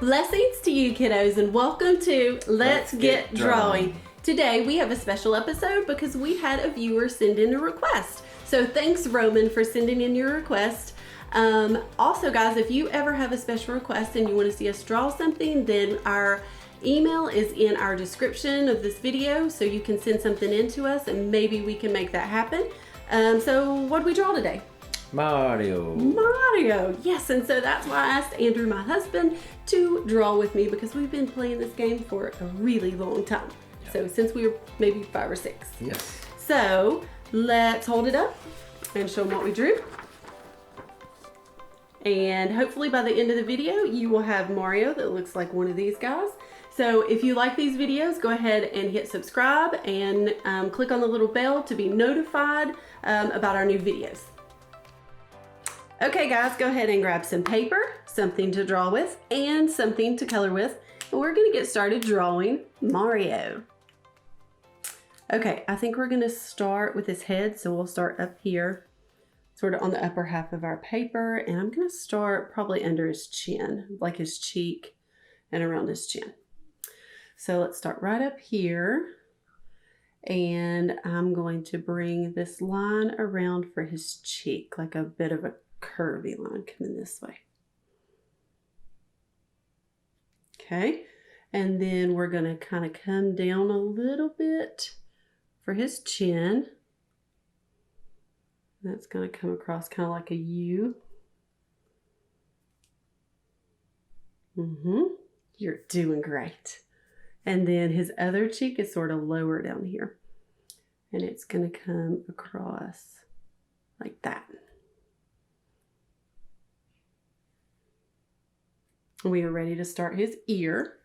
Blessings to you, kiddos, and welcome to Let's Get Drawing. Today we have a special episode because we had a viewer send in a request. So thanks, Roman, for sending in your request. Also, guys, if you ever have a special request and you want to see us draw something, then our email is in our description of this video, so you can send something in to us and maybe we can make that happen. So what did we draw today? Mario, yes, and so that's why I asked Andrew, my husband, to draw with me because we've been playing this game for a really long time. Yeah. So since we were maybe 5 or 6. Yes. So let's hold it up and show them what we drew. And hopefully by the end of the video, you will have Mario that looks like one of these guys. So if you like these videos, go ahead and hit subscribe and click on the little bell to be notified about our new videos. Okay guys, go ahead and grab some paper, something to draw with, and something to color with. And we're gonna get started drawing Mario. Okay, I think we're gonna start with his head, so we'll start up here, sort of on the upper half of our paper, and I'm gonna start probably under his chin, like his cheek and around his chin. So let's start right up here, and I'm going to bring this line around for his cheek, like a bit of a curvy line coming this way. Okay, and then we're going to kind of come down a little bit for his chin. That's going to come across kind of like a U. You're doing great. And then his other cheek is sort of lower down here. And it's going to come across like that. We are ready to start his ear.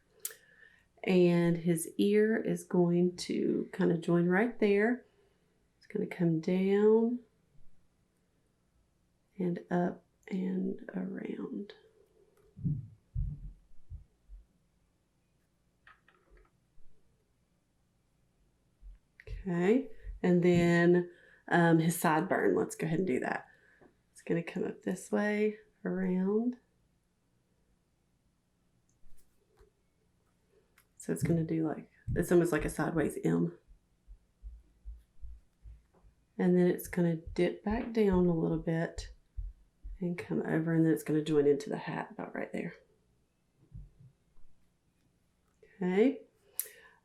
And his ear is going to kind of join right there. It's going to come down and up and around. Okay, and then his sideburn, let's go ahead and do that. It's going to come up this way, around. So it's going to do like, it's almost like a sideways M. And then it's going to dip back down a little bit and come over, and then it's going to join into the hat about right there. Okay.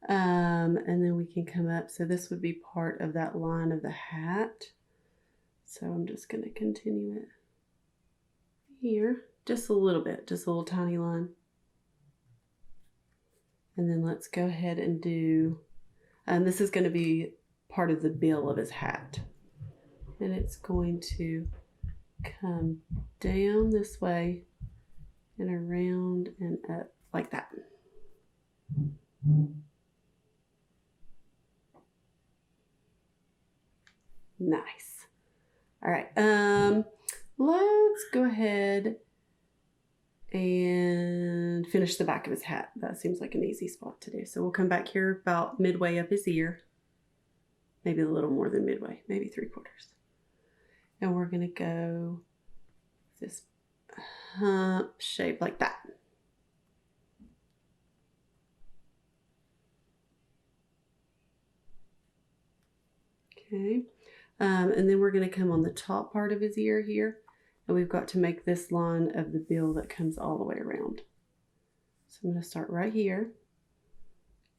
And then we can come up. So this would be part of that line of the hat. So I'm just going to continue it here. Just a little bit, just a little tiny line. And then let's go ahead and do, this is going to be part of the bill of his hat. And it's going to come down this way and around and up like that. Nice. All right. Let's go ahead and finish the back of his hat. That seems like an easy spot to do. So we'll come back here about midway up his ear. Maybe a little more than midway, maybe 3/4. And we're going to go this hump shape like that. Okay. And then we're going to come on the top part of his ear here. And we've got to make this line of the bill that comes all the way around. So I'm going to start right here.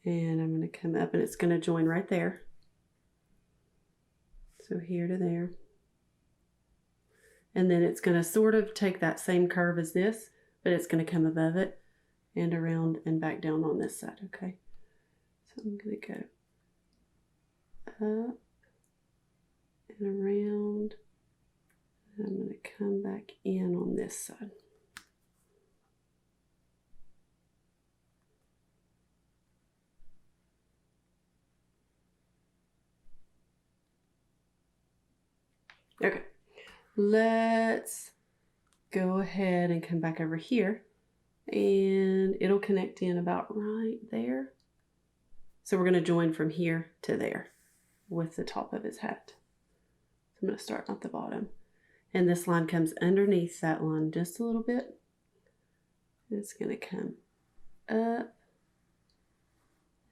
And I'm going to come up and it's going to join right there. So here to there. And then it's going to sort of take that same curve as this, but it's going to come above it and around and back down on this side, okay? So I'm going to go up and around. I'm going to come back in on this side. Okay, let's go ahead and come back over here and it'll connect in about right there. So we're going to join from here to there with the top of his hat. So I'm going to start at the bottom. And this line comes underneath that line just a little bit. It's going to come up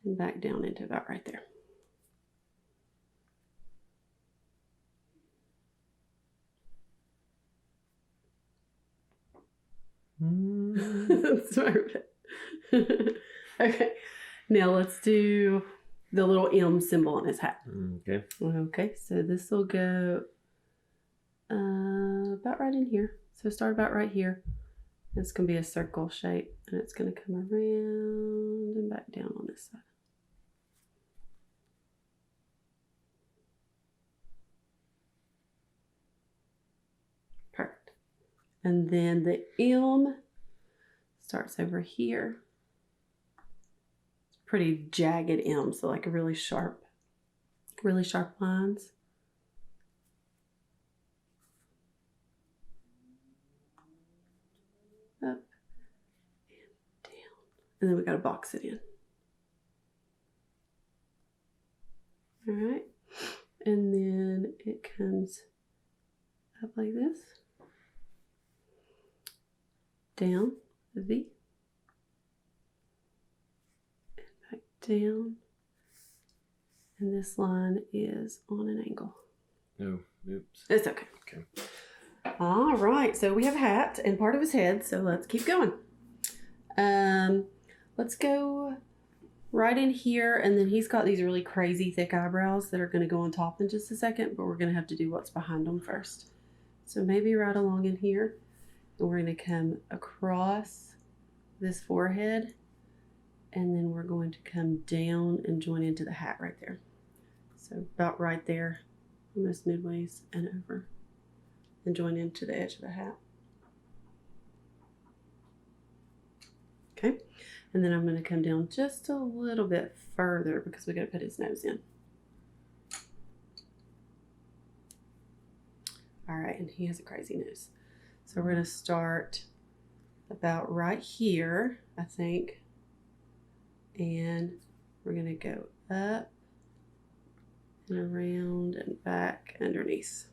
and back down into about right there. Okay, now let's do the little M symbol on his hat. Okay. Okay, so this will go about right in here. So start about right here. It's going to be a circle shape, and it's going to come around and back down on this side. Perfect. And then the M starts over here. It's pretty jagged M, so like a really sharp lines. Up and down. And then we got to box it in. All right. And then it comes up like this. Down, a V. And back down. And this line is on an angle. Oh, oops. It's okay. Okay. All right, so we have a hat and part of his head, so let's keep going. Let's go right in here, and then he's got these really crazy thick eyebrows that are going to go on top in just a second, but we're going to have to do what's behind them first. So maybe right along in here, and we're going to come across this forehead, and then we're going to come down and join into the hat right there. So about right there, almost midways and over. And join into the edge of the hat. Okay, and then I'm going to come down just a little bit further because we got to put his nose in. All right, and he has a crazy nose. So we're going to start about right here, I think, and we're going to go up and around and back underneath.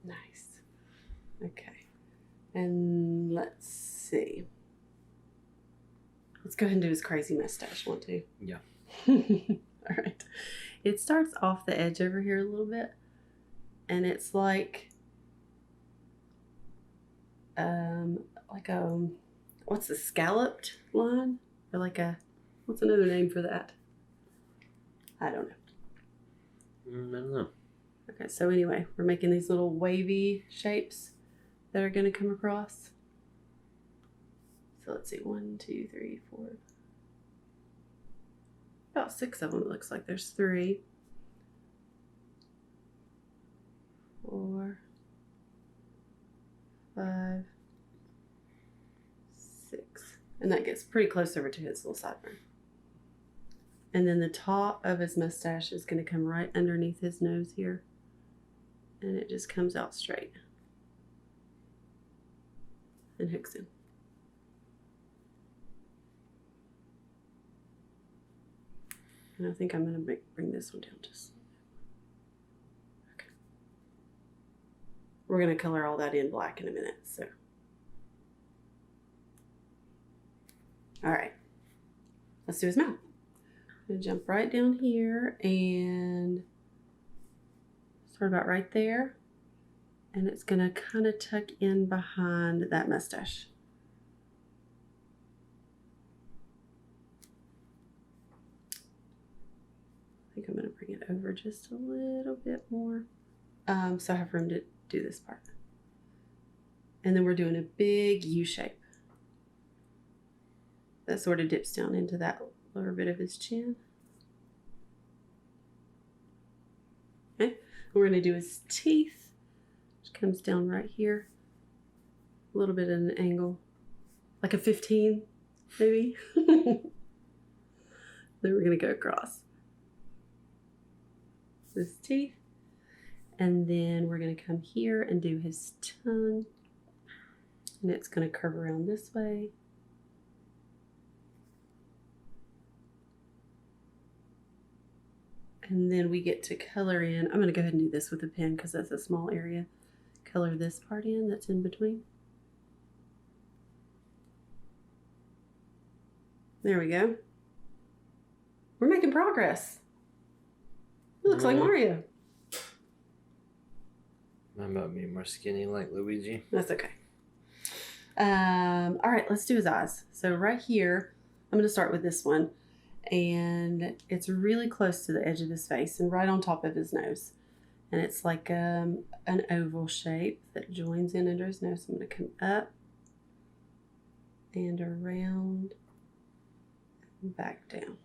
Nice. Okay. And let's see. Let's go ahead and do his crazy mustache. Want to? Yeah. All right. It starts off the edge over here a little bit. And it's like what's the scalloped line? Or like a, what's another name for that? I don't know. I don't know. Okay, so anyway, we're making these little wavy shapes that are going to come across. So let's see, 1, 2, 3, 4. About 6 of them, it looks like. There's 3, 4, 5, 6. And that gets pretty close over to his little sideburn. And then the top of his mustache is going to come right underneath his nose here. And it just comes out straight and hooks in. And I think I'm going to bring this one down just. Okay. We're going to color all that in black in a minute. So, all right, let's do his mouth. I'm going to jump right down here and start about right there, and it's going to kind of tuck in behind that mustache. I think I'm going to bring it over just a little bit more, so I have room to do this part. And then we're doing a big U shape that sort of dips down into that lower bit of his chin. Okay. We're going to do his teeth, which comes down right here. A little bit at an angle, like a 15, maybe. Then we're going to go across his teeth. And then we're going to come here and do his tongue. And it's going to curve around this way. And then we get to color in. I'm going to go ahead and do this with a pen because that's a small area. Color this part in that's in between. There we go. We're making progress. It looks like Mario. Mine might be more skinny like Luigi. That's okay. All right, let's do his eyes. So right here, I'm going to start with this one. And it's really close to the edge of his face and right on top of his nose. And it's like an oval shape that joins in under his nose. I'm going to come up and around and back down.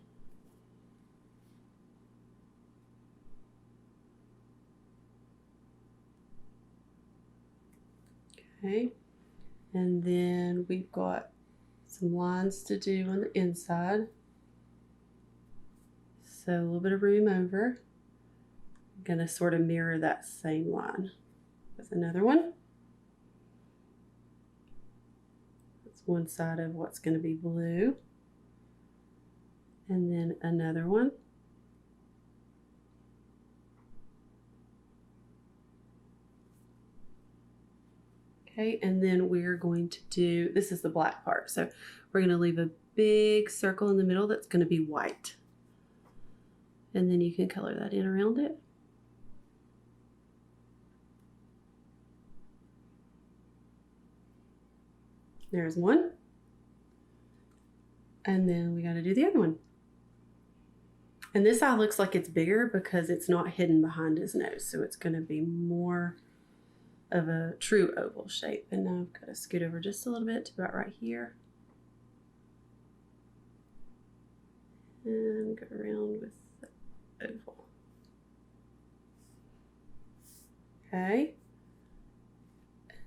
Okay, and then we've got some lines to do on the inside. So a little bit of room over. I'm going to sort of mirror that same line with another one. That's one side of what's going to be blue. And then another one. Okay, and then we're going to do, this is the black part. So we're going to leave a big circle in the middle that's going to be white. And then you can color that in around it. There's one. And then we got to do the other one. And this eye looks like it's bigger because it's not hidden behind his nose. So it's going to be more of a true oval shape. And now I've got to scoot over just a little bit to about right here. And go around with the oval. Okay.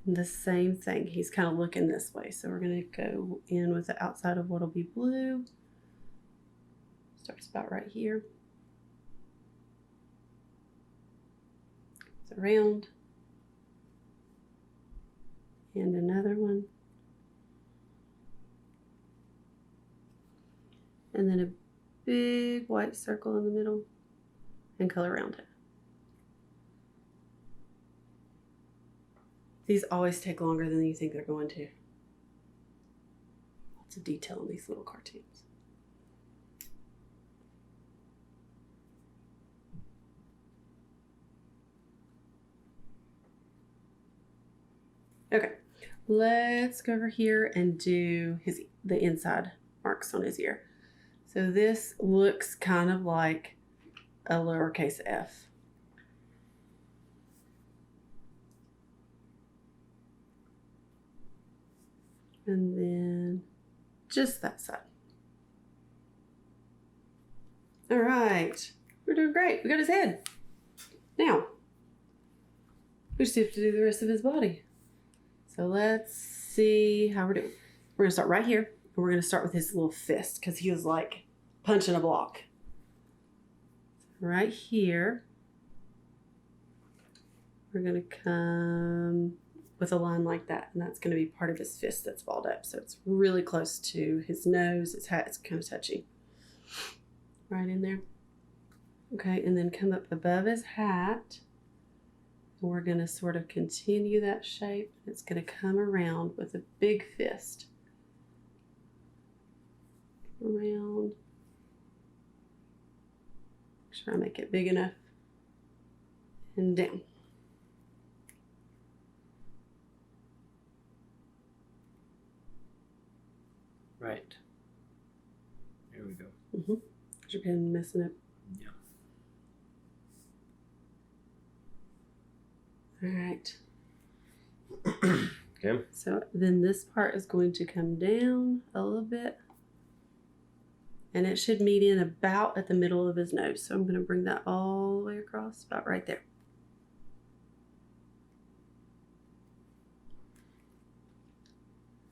And the same thing. He's kind of looking this way. So we're going to go in with the outside of what'll be blue. Starts about right here. It's around. And another one. And then a big white circle in the middle and color around it. These always take longer than you think they're going to. Lots of detail in these little cartoons. Okay, let's go over here and do the inside marks on his ear. So this looks kind of like a lowercase f. And then just that side. All right, we're doing great. We got his head. Now, we just have to do the rest of his body. So let's see how we're doing. We're gonna start right here, and we're gonna start with his little fist because he was like punching a block. Right here, we're gonna come with a line like that, and that's gonna be part of his fist that's balled up. So it's really close to his nose. It's kind of touchy. Right in there. Okay, and then come up above his hat. We're going to sort of continue that shape. It's going to come around with a big fist. Around. Make sure I make it big enough. And down. Right. There we go. Mm-hmm. Your pen messing up. Yeah. All right. Okay. So then this part is going to come down a little bit. And it should meet in about at the middle of his nose. So I'm going to bring that all the way across, about right there.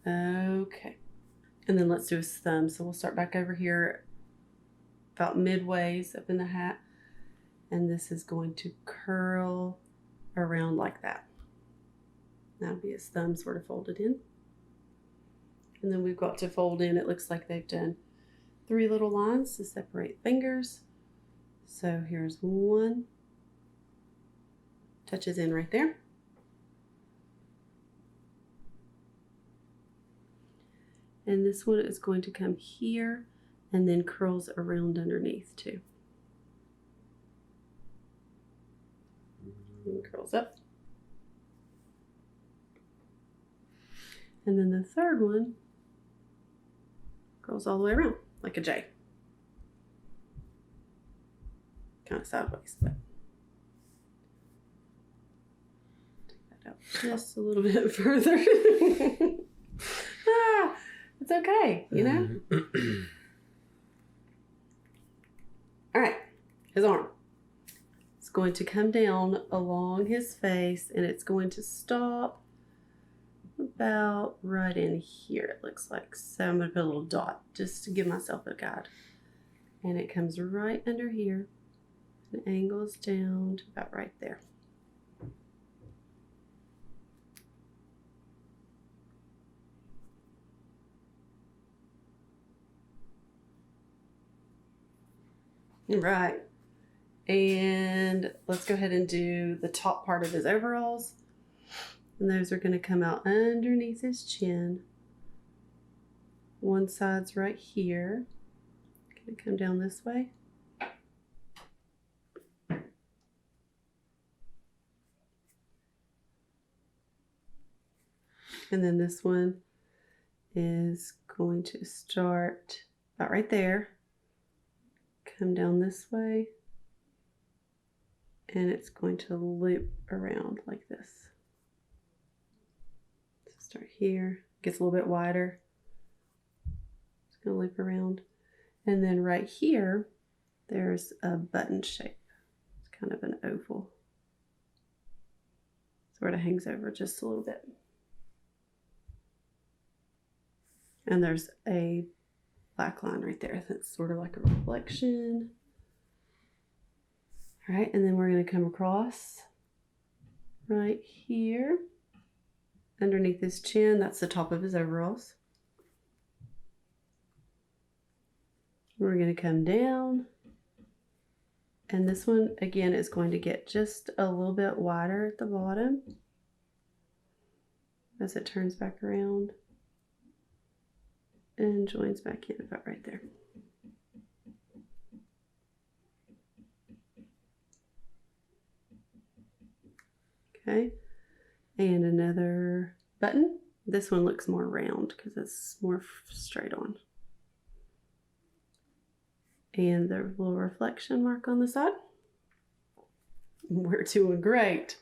Okay. And then let's do his thumb. So we'll start back over here about midways up in the hat. And this is going to curl around like that. That'll be his thumb sort of folded in. And then we've got to fold in, it looks like they've done 3 little lines to separate fingers. So here's one. Touches in right there. And this one is going to come here and then curls around underneath too. And curls up. And then the third one curls all the way around like a J. Kind of sideways, but take that out just a little bit further. It's okay, you know? All right, his arm. It's going to come down along his face and it's going to stop about right in here, it looks like. So I'm going to put a little dot just to give myself a guide. And it comes right under here and angles down to about right there. Right. And let's go ahead and do the top part of his overalls. And those are going to come out underneath his chin. One side's right here. Going to come down this way. And then this one is going to start about right there. Come down this way. And it's going to loop around like this. So start here. Gets a little bit wider. It's going to loop around. And then right here, there's a button shape. It's kind of an oval. Sort of hangs over just a little bit. And there's a black line right there that's sort of like a reflection. All right, and then we're going to come across right here underneath his chin. That's the top of his overalls. We're going to come down. And this one, again, is going to get just a little bit wider at the bottom as it turns back around and joins back in about right there. Okay, and another button. This one looks more round because it's more straight on. And the little reflection mark on the side. We're doing great.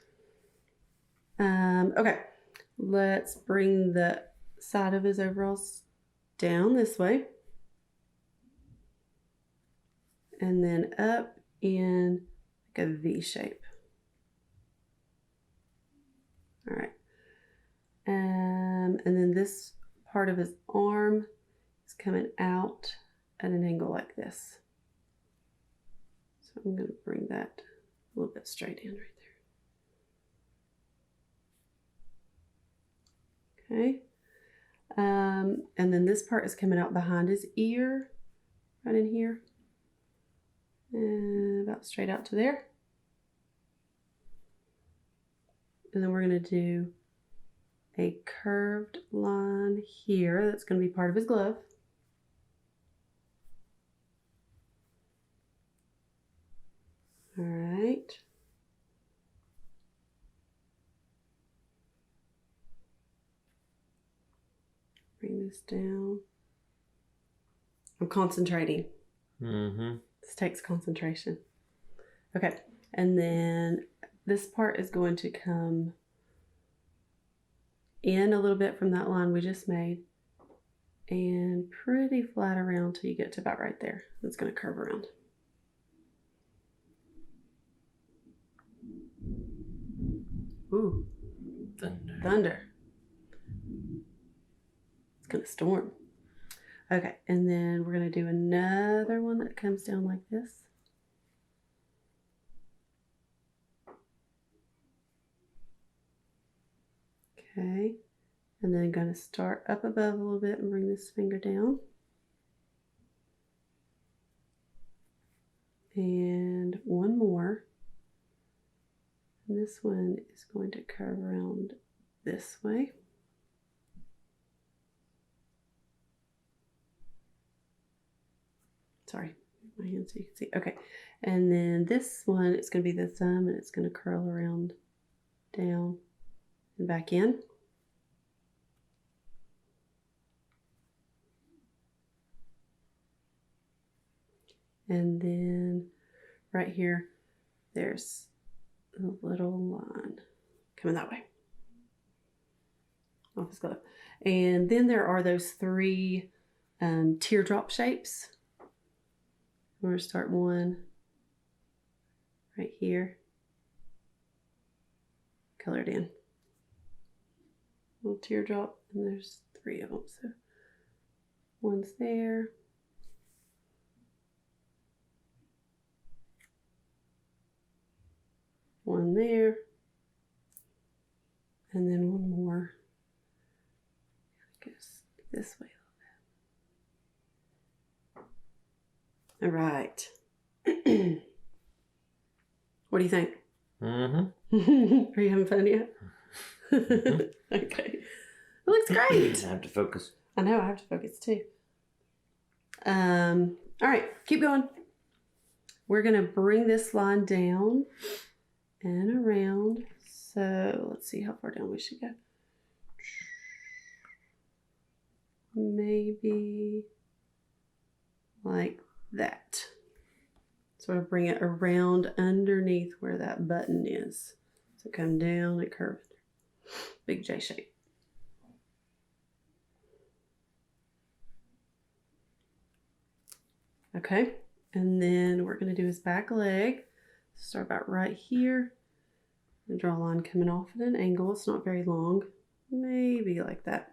Okay, let's bring the side of his overalls down this way. And then up in like a V shape. All right. And then this part of his arm is coming out at an angle like this. So I'm going to bring that a little bit straight in right there. Okay. And then this part is coming out behind his ear, right in here. And about straight out to there. And then we're going to do a curved line here. That's going to be part of his glove. All right. Bring this down. I'm concentrating. This takes concentration. Okay. And then this part is going to come in a little bit from that line we just made and pretty flat around till you get to about right there. It's going to curve around. Ooh. Thunder. Thunder. It's going to storm. Okay, and then we're going to do another one that comes down like this. Okay, and then going to start up above a little bit and bring this finger down. And this one is going to curve around this way. Sorry, my hand so you can see. Okay, and then this one, it's going to be the thumb, and it's going to curl around, down, and back in. And then right here, there's a little line coming that way. Off his glove. And then there are those 3 teardrop shapes. We're going to start one right here. Color it in. Little teardrop, and there's 3 of them. So one's there. One there. And then one more. Goes this way a little bit. All right. What do you think? Mm-hmm. Are you having fun yet? Okay. It looks great. I have to focus. I know, I have to focus too. All right, keep going. We're going to bring this line down and around. So let's see how far down we should go. Maybe like that. Sort of bring it around underneath where that button is. So come down and curve. Big J shape. Okay, and then we're going to do his back leg. Start about right here. And draw a line coming off at an angle. It's not very long. Maybe like that.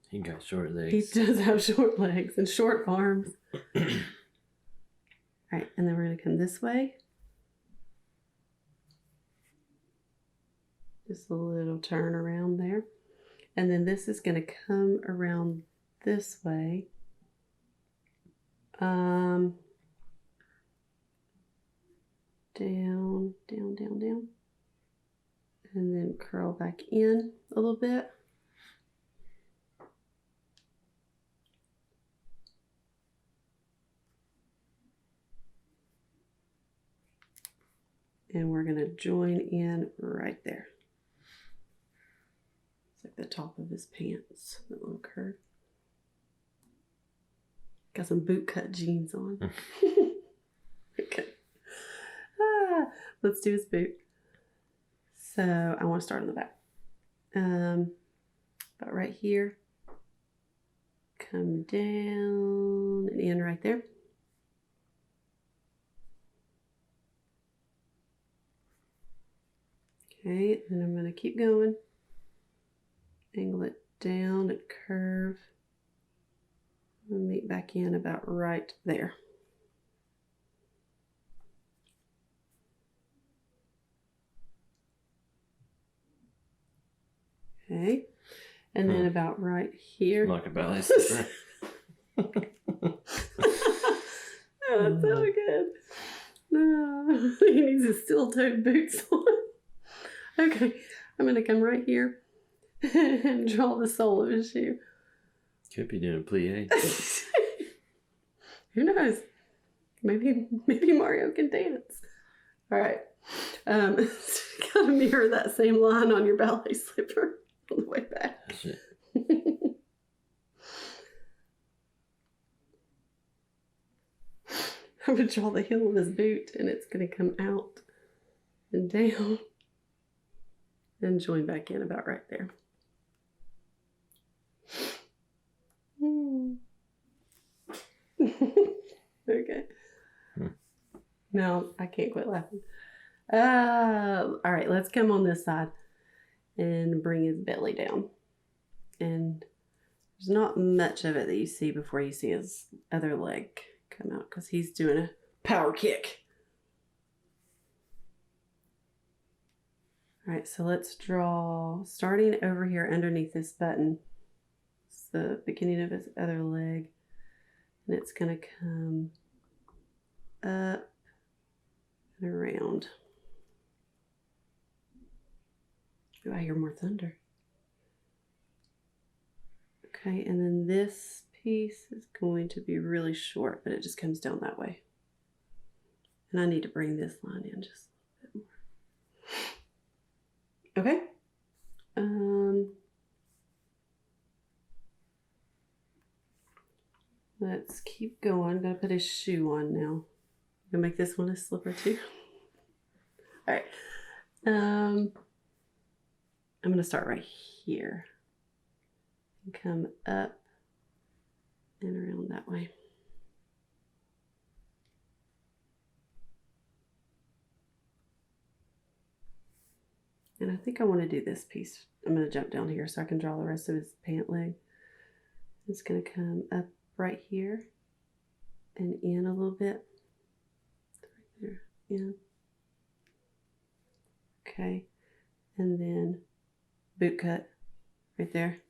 He got short legs. He does have short legs and short arms. All right, and then we're going to come this way. Just a little turn around there. And then this is going to come around this way. Down, down, down, down. And then curl back in a little bit. And we're going to join in right there. It's like the top of his pants, that little curve. Got some boot cut jeans on. Okay. Let's do his boot. So I want to start on the back. About right here. Come down and in right there. Okay, and I'm going to keep going. Angle it down and curve. And meet back in about right there. Okay, and then about right here. Like a ballet slipper. Oh, that's so good. No, he needs his steel-toed boots on. Okay, I'm going to come right here and draw the sole of his shoe. Could be doing a plie. Who knows? Maybe Mario can dance. All right. Gotta mirror that same line on your ballet slipper on the way back. That's it. I'm gonna draw the heel of his boot, and it's gonna come out and down and join back in about right there. Okay. No, I can't quit laughing. All right, let's come on this side and bring his belly down. And there's not much of it that you see before you see his other leg come out because he's doing a power kick. All right, so let's draw, starting over here underneath this button. It's the beginning of his other leg. And it's going to come up and around. Ooh, I hear more thunder. Okay, and then this piece is going to be really short, but it just comes down that way. And I need to bring this line in just a little bit more. Okay. Let's keep going. I'm gonna put a shoe on now. I'm gonna make this one a slipper too. All right. I'm gonna start right here and come up and around that way. And I think I want to do this piece. I'm going to jump down here so I can draw the rest of his pant leg. It's going to come up right here and in a little bit. Right there, in. Okay. And then boot cut right there.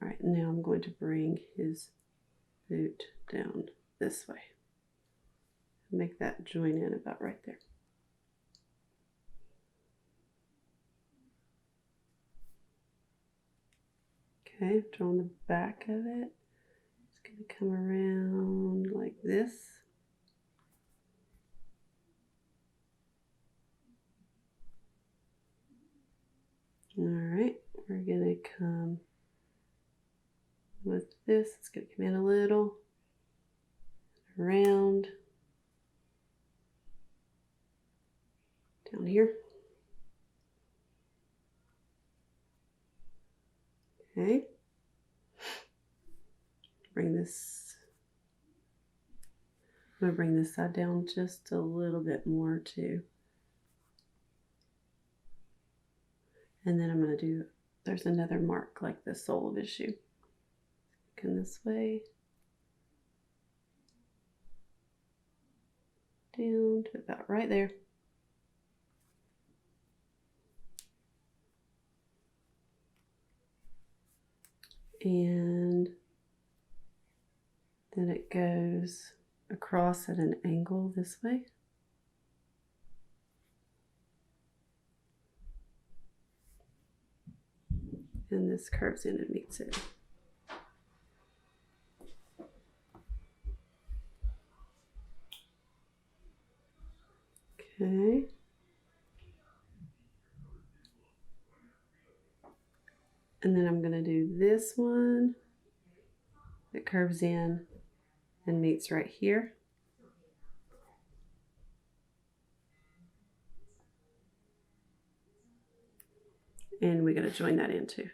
All right, now I'm going to bring his boot down this way. Make that join in about right there. Okay, drawing the back of it. It's going to come around like this. All right, we're going to come with this. It's going to come in a little, around. Down here. Okay. Bring this. I'm going to bring this side down just a little bit more too. And then I'm going to do, there's another mark like the sole of his shoe. Come this way. Down to about right there. And then it goes across at an angle this way. And this curves in and meets it. Okay. And then I'm going to do this one that curves in and meets right here. And we're going to join that in too.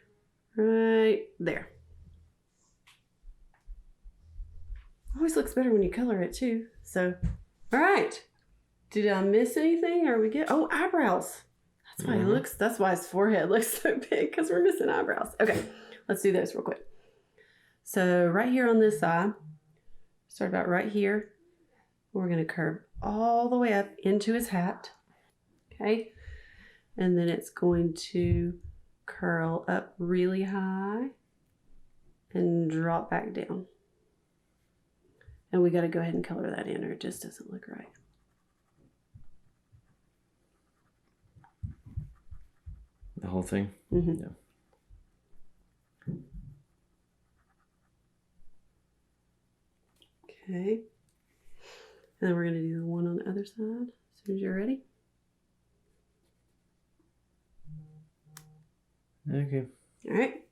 Right there. Always looks better when you color it too. So, all right. Did I miss anything? Are we good? Oh, eyebrows. That's why it looks, that's why his forehead looks so big, because we're missing eyebrows. Okay, let's do this real quick. So right here on this side, start about right here. We're going to curve all the way up into his hat. Okay, and then it's going to curl up really high and drop back down. And we got to go ahead and color that in or it just doesn't look right. The whole thing? Mm-hmm. Yeah. Okay. And then we're going to do the one on the other side as soon as you're ready. Okay. All right.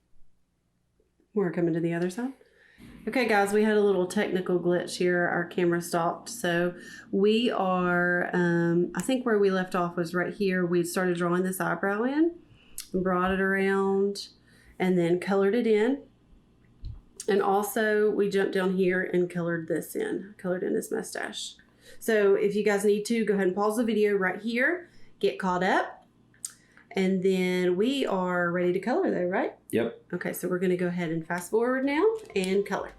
We're coming to the other side. Okay, guys, we had a little technical glitch here. Our camera stopped. So we are, I think where we left off was right here. We started drawing this eyebrow in and brought it around and then colored it in. And also we jumped down here and colored this in, colored in his mustache. So if you guys need to, go ahead and pause the video right here, get caught up. And then we are ready to color though, right? Yep. Okay, so we're gonna go ahead and fast forward now and color.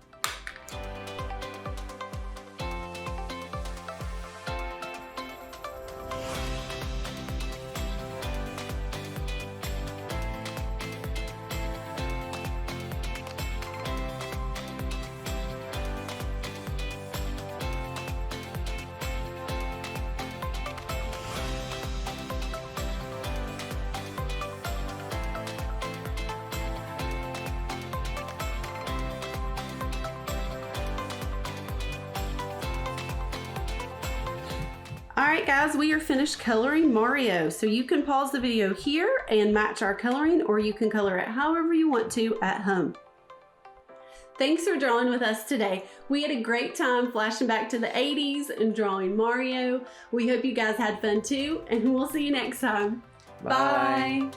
right, guys, we are finished coloring Mario. So you can pause the video here and match our coloring, or you can color it however you want to at home. Thanks for drawing with us today. We had a great time flashing back to the 80s and drawing Mario. We hope you guys had fun too, and we'll see you next time. Bye.